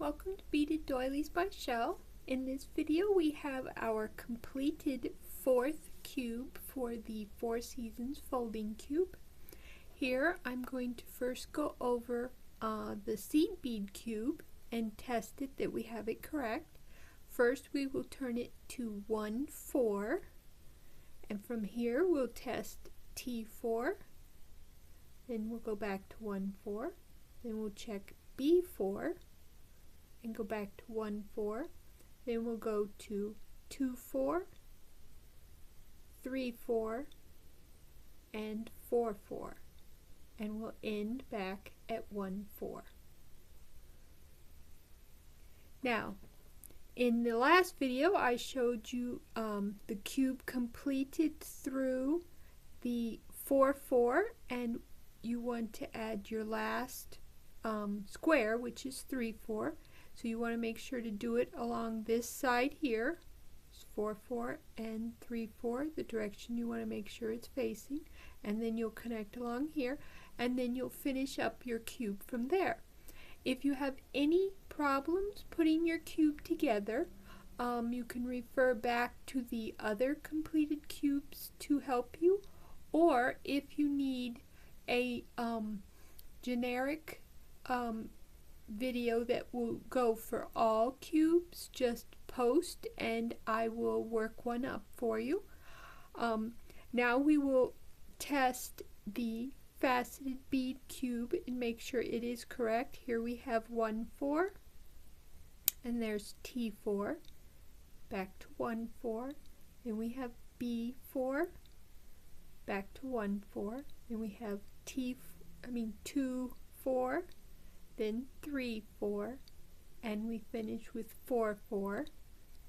Welcome to Beaded Doilies by Shell. In this video we have our completed fourth cube for the Four Seasons folding cube. Here I'm going to first go over the seed bead cube and test it that we have it correct. First we will turn it to 1-4, and from here we'll test T4, then we'll go back to 1-4, then we'll check B4 and go back to 1-4, then we'll go to 2-4, 3-4, and 4-4, and we'll end back at 1-4. Now, in the last video I showed you the cube completed through the 4-4, and you want to add your last square, which is 3-4. So you want to make sure to do it along this side here. It's 4-4 and 3-4, the direction you want to make sure it's facing, and then you'll connect along here, and then you'll finish up your cube from there. If you have any problems putting your cube together, you can refer back to the other completed cubes to help you, or if you need a generic video that will go for all cubes, just post and I will work one up for you. Now we will test the faceted bead cube and make sure it is correct. Here we have 1-4, and there's T4, back to 1-4, then we have B4, back to 1-4, then we have 2-4, then 3-4, and we finish with 4-4,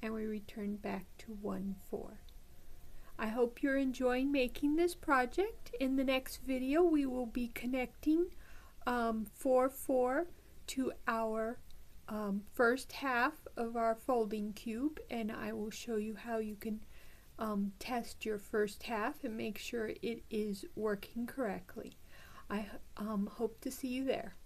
and we return back to 1-4. I hope you're enjoying making this project. In the next video we will be connecting 4-4 to our first half of our folding cube, and I will show you how you can test your first half and make sure it is working correctly. I hope to see you there.